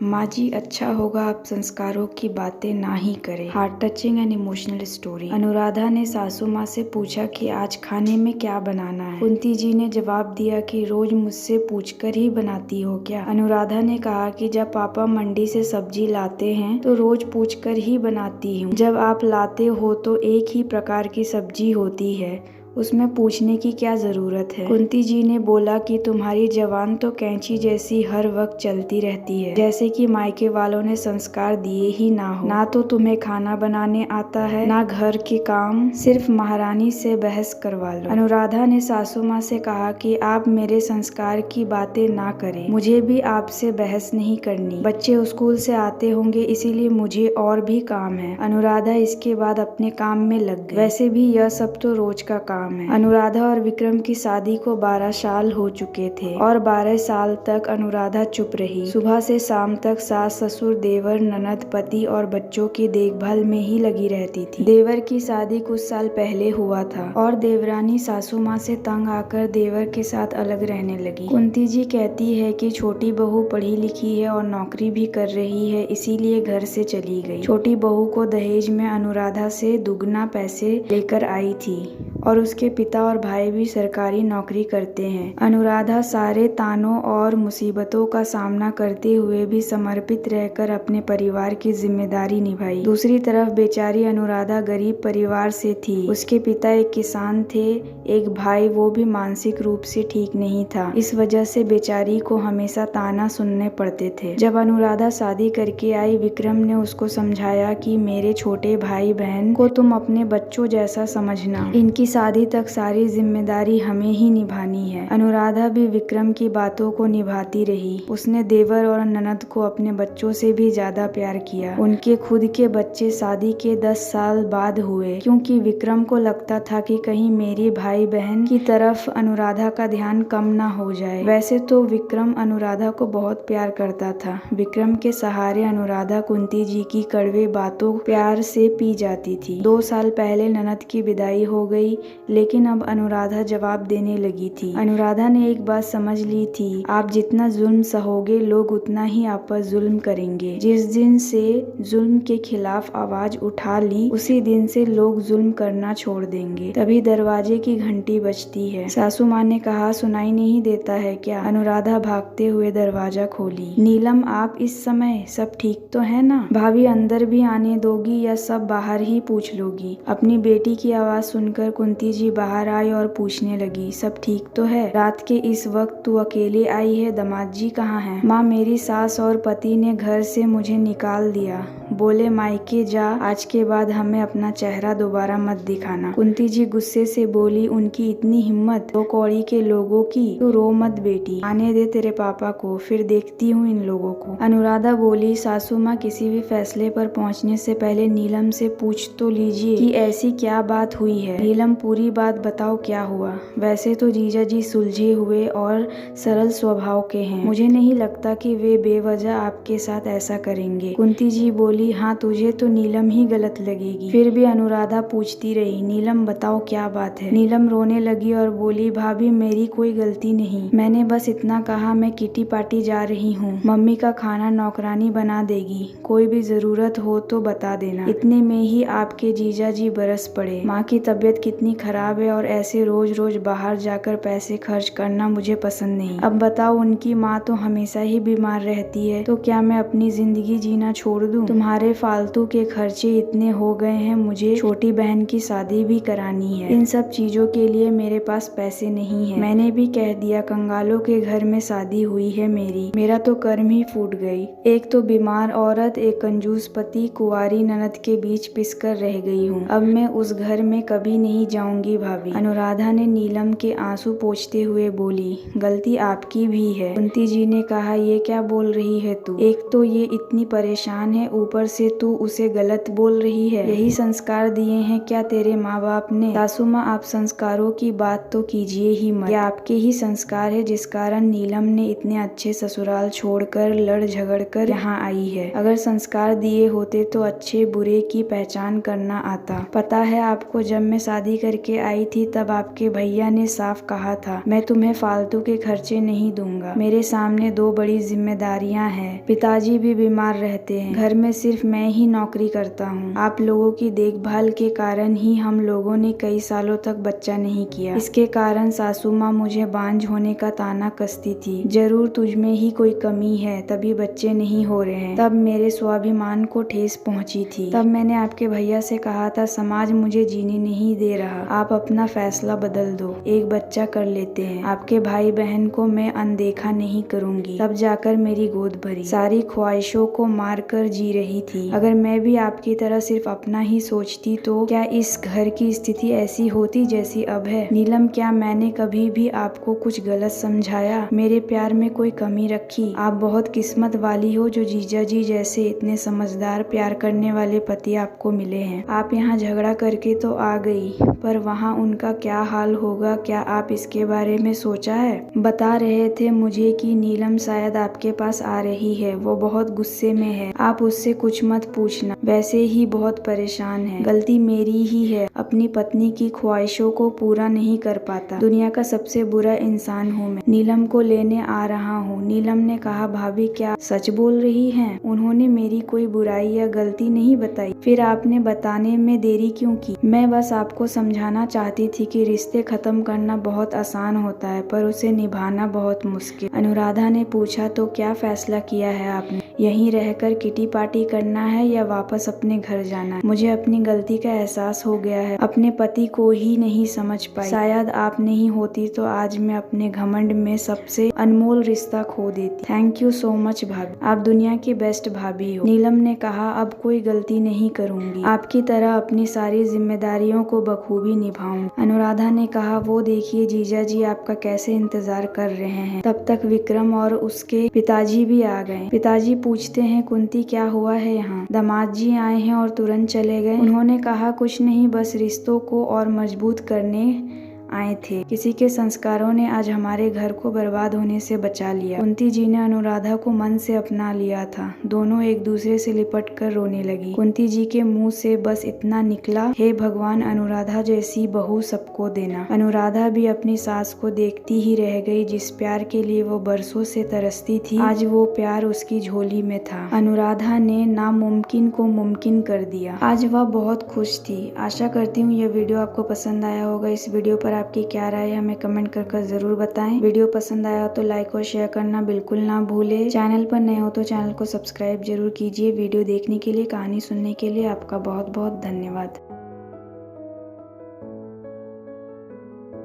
माँ जी, अच्छा होगा आप संस्कारों की बातें ना ही करें। Heart touching and emotional story. Anuradha ने सासू माँ से पूछा कि आज खाने में क्या बनाना है। कुंती जी ने जवाब दिया कि रोज मुझसे पूछकर ही बनाती हो क्या। अनुराधा ने कहा कि जब पापा मंडी से सब्जी लाते हैं तो रोज पूछकर ही बनाती हूँ। जब आप लाते हो तो एक ही प्रकार की सब्जी होती है, उसमें पूछने की क्या जरूरत है। कुंती जी ने बोला कि तुम्हारी जबान तो कैंची जैसी हर वक्त चलती रहती है, जैसे कि मायके वालों ने संस्कार दिए ही ना हो। ना तो तुम्हें खाना बनाने आता है, ना घर के काम, सिर्फ महारानी से बहस करवा लो। अनुराधा ने सासू माँ से कहा कि आप मेरे संस्कार की बातें ना करें, मुझे भी आपसे बहस नहीं करनी। बच्चे स्कूल से आते होंगे, इसीलिए मुझे और भी काम है। अनुराधा इसके बाद अपने काम में लग गई। वैसे भी यह सब तो रोज का काम है। अनुराधा और विक्रम की शादी को 12 साल हो चुके थे और 12 साल तक अनुराधा चुप रही। सुबह से शाम तक सास ससुर देवर ननद पति और बच्चों की देखभाल में ही लगी रहती थी। देवर की शादी कुछ साल पहले हुआ था और देवरानी सासू माँ से तंग आकर देवर के साथ अलग रहने लगी। कुंती जी कहती है कि छोटी बहू पढ़ी लिखी है और नौकरी भी कर रही है, इसीलिए घर से चली गई। छोटी बहू को दहेज में अनुराधा से दुगना पैसे लेकर आई थी और उसके पिता और भाई भी सरकारी नौकरी करते हैं। अनुराधा सारे तानों और मुसीबतों का सामना करते हुए भी समर्पित रहकर अपने परिवार की जिम्मेदारी निभाई। दूसरी तरफ बेचारी अनुराधा गरीब परिवार से थी। उसके पिता एक किसान थे, एक भाई वो भी मानसिक रूप से ठीक नहीं था। इस वजह से बेचारी को हमेशा ताना सुनने पड़ते थे। जब अनुराधा शादी करके आई, विक्रम ने उसको समझाया कि मेरे छोटे भाई बहन को तुम अपने बच्चों जैसा समझना, इनकी शादी तक सारी जिम्मेदारी हमें ही निभानी है। अनुराधा भी विक्रम की बातों को निभाती रही। उसने देवर और ननद को अपने बच्चों से भी ज्यादा प्यार किया। उनके खुद के बच्चे शादी के 10 साल बाद हुए, क्योंकि विक्रम को लगता था कि कहीं मेरी भाई बहन की तरफ अनुराधा का ध्यान कम ना हो जाए। वैसे तो विक्रम अनुराधा को बहुत प्यार करता था। विक्रम के सहारे अनुराधा कुंती जी की कड़वे बातों प्यार से पी जाती थी। 2 साल पहले ननद की विदाई हो गई, लेकिन अब अनुराधा जवाब देने लगी थी। अनुराधा ने एक बात समझ ली थी, आप जितना जुल्म सहोगे लोग उतना ही आप पर जुल्म करेंगे। जिस दिन से जुल्म के खिलाफ आवाज उठा ली, उसी दिन से लोग जुल्म करना छोड़ देंगे। तभी दरवाजे की घंटी बजती है। सासू माँ ने कहा, सुनाई नहीं देता है क्या? अनुराधा भागते हुए दरवाजा खोली। नीलम, आप इस समय? सब ठीक तो है ना? भाभी अंदर भी आने दोगी या सब बाहर ही पूछ लोगी? अपनी बेटी की आवाज सुनकर कुंती जी बाहर आई और पूछने लगी, सब ठीक तो है? रात के इस वक्त तू अकेले आई है, दामाद जी कहाँ हैं? माँ, मेरी सास और पति ने घर से मुझे निकाल दिया, बोले मायके जा, आज के बाद हमें अपना चेहरा दोबारा मत दिखाना। कुंती जी गुस्से से बोली, उनकी इतनी हिम्मत, दो कौड़ी के लोगों की। तो रो मत बेटी, आने दे तेरे पापा को, फिर देखती हूँ इन लोगों को। अनुराधा बोली, सासू माँ, किसी भी फैसले पर पहुँचने से पहले नीलम से पूछ तो लीजिए कि ऐसी क्या बात हुई है। नीलम, पूरी बात बताओ, क्या हुआ? वैसे तो जीजा जी सुलझे हुए और सरल स्वभाव के हैं, मुझे नहीं लगता कि वे बेवजह आपके साथ ऐसा करेंगे। कुंती जी बोली, हाँ, तुझे तो नीलम ही गलत लगेगी। फिर भी अनुराधा पूछती रही, नीलम बताओ क्या बात है? नीलम रोने लगी और बोली, भाभी मेरी कोई गलती नहीं, मैंने बस इतना कहा मैं किटी पार्टी जा रही हूँ, मम्मी का खाना नौकरानी बना देगी, कोई भी जरूरत हो तो बता देना। इतने में ही आपके जीजा जी बरस पड़े। माँ की तबीयत कितनी खराब है और ऐसे रोज रोज बाहर जाकर पैसे खर्च करना मुझे पसंद नहीं। अब बताओ, उनकी माँ तो हमेशा ही बीमार रहती है, तो क्या मैं अपनी जिंदगी जीना छोड़ दूं? तुम्हारे फालतू के खर्चे इतने हो गए हैं, मुझे छोटी बहन की शादी भी करानी है, इन सब चीजों के लिए मेरे पास पैसे नहीं है। मैंने भी कह दिया, कंगालों के घर में शादी हुई है मेरी, मेरा तो कर्म ही फूट गई। एक तो बीमार औरत, एक कंजूस पति, कुंवारी ननद के बीच पिसकर रह गई हूँ। अब मैं उस घर में कभी नहीं जाऊंगी भाभी। अनुराधा ने नीलम के आंसू पोंछते हुए बोली, गलती आपकी भी है। कुंती जी ने कहा, ये क्या बोल रही है तू? एक तो ये इतनी परेशान है, ऊपर से तू उसे गलत बोल रही है। यही संस्कार दिए हैं क्या तेरे माँ बाप ने? सासू माँ, आप संस्कारों की बात तो कीजिए ही मत। ये आपके ही संस्कार है जिस कारण नीलम ने इतने अच्छे ससुराल छोड़कर लड़ झगड़ कर यहाँ आई है। अगर संस्कार दिए होते तो अच्छे बुरे की पहचान करना आता। पता है आपको, जब मैं शादी करके आई थी तब आपके भैया ने साफ कहा था, मैं तुम्हें फालतू के खर्चे नहीं दूंगा। मेरे सामने 2 बड़ी जिम्मेदारियां हैं। पिताजी भी बीमार रहते हैं, घर में सिर्फ मैं ही नौकरी करता हूँ। आप लोगों की देखभाल के कारण ही हम लोगों ने कई सालों तक बच्चा नहीं किया। इसके कारण सासू माँ मुझे बांझ होने का ताना कसती थी। जरूर तुझमें ही कोई कमी है, तभी बच्चे नहीं हो रहे हैं। तब मेरे स्वाभिमान को ठेस पहुंची थी। तब मैंने आपके भैया से कहा था, समाज मुझे जीने नहीं दे रहा, आप अपना फैसला बदल दो, एक बच्चा कर लेते हैं। आपके भाई बहन को मैं अनदेखा नहीं करूंगी। तब जाकर मेरी गोद भरी। सारी ख्वाहिशों को मार कर जी रही थी। अगर मैं भी आपकी तरह सिर्फ अपना ही सोचती तो क्या इस घर की स्थिति ऐसी होती जैसी अब है? नीलम, क्या मैंने कभी भी आपको कुछ गलत समझाया? मेरे प्यार में कोई कमी रखी? आप बहुत किस्मत वाली हो जो जीजा जी जैसे इतने समझदार प्यार करने वाले पति आपको मिले हैं। आप यहाँ झगड़ा करके तो आ गई, पर वहाँ उनका क्या हाल होगा, क्या आप इसके बारे में सोचा है? बता रहे थे मुझे कि नीलम शायद आपके पास आ रही है, वो बहुत गुस्से में है। आप उससे कुछ मत पूछना, वैसे ही बहुत परेशान है। गलती मेरी ही है, अपनी पत्नी की ख्वाहिशों को पूरा नहीं कर पाता। दुनिया का सबसे बुरा इंसान हूँ मैं। नीलम को लेने आ रहा हूँ। नीलम ने कहा, भाभी क्या सच बोल रही हैं? उन्होंने मेरी कोई बुराई या गलती नहीं बताई, फिर आपने बताने में देरी क्यों की? मैं बस आपको समझाना चाहती थी कि रिश्ते खत्म करना बहुत आसान होता है, पर उसे निभाना बहुत मुश्किल। अनुराधा ने पूछा, तो क्या फैसला किया है आपने? यहीं रहकर किटी पार्टी करना है या वापस अपने घर जाना है? मुझे अपनी गलती का एहसास हो गया है, अपने पति को ही नहीं समझ पाई। शायद आप नहीं होती तो आज मैं अपने घमंड में सबसे अनमोल रिश्ता खो देती। थैंक यू सो मच भाभी, आप दुनिया की बेस्ट भाभी हो। नीलम ने कहा, अब कोई गलती नहीं करूंगी, आपकी तरह अपनी सारी जिम्मेदारियों को बखूबी निभाऊंगी। अनुराधा ने कहा, वो देखिए जीजा जी आपका कैसे इंतजार कर रहे हैं। तब तक विक्रम और उसके पिताजी भी आ गए। पिताजी पूछते हैं, कुंती क्या हुआ है यहाँ? दामाद जी आए हैं और तुरंत चले गए। उन्होंने कहा, कुछ नहीं, बस रिश्तों को और मजबूत करने आए थे। किसी के संस्कारों ने आज हमारे घर को बर्बाद होने से बचा लिया। कुंती जी ने अनुराधा को मन से अपना लिया था। दोनों एक दूसरे से लिपट कर रोने लगी। कुंती जी के मुंह से बस इतना निकला, हे भगवान, अनुराधा जैसी बहू सबको देना। अनुराधा भी अपनी सास को देखती ही रह गई। जिस प्यार के लिए वो बरसों से तरसती थी, आज वो प्यार उसकी झोली में था। अनुराधा ने नामुमकिन को मुमकिन कर दिया। आज वह बहुत खुश थी। आशा करती हूँ यह वीडियो आपको पसंद आया होगा। इस वीडियो पर आपकी क्या राय है हमें कमेंट कर जरूर बताएं। वीडियो पसंद आया हो तो लाइक और शेयर करना बिल्कुल ना भूले। चैनल पर नए हो तो चैनल को सब्सक्राइब जरूर कीजिए। वीडियो देखने के लिए, कहानी सुनने के लिए आपका बहुत बहुत धन्यवाद।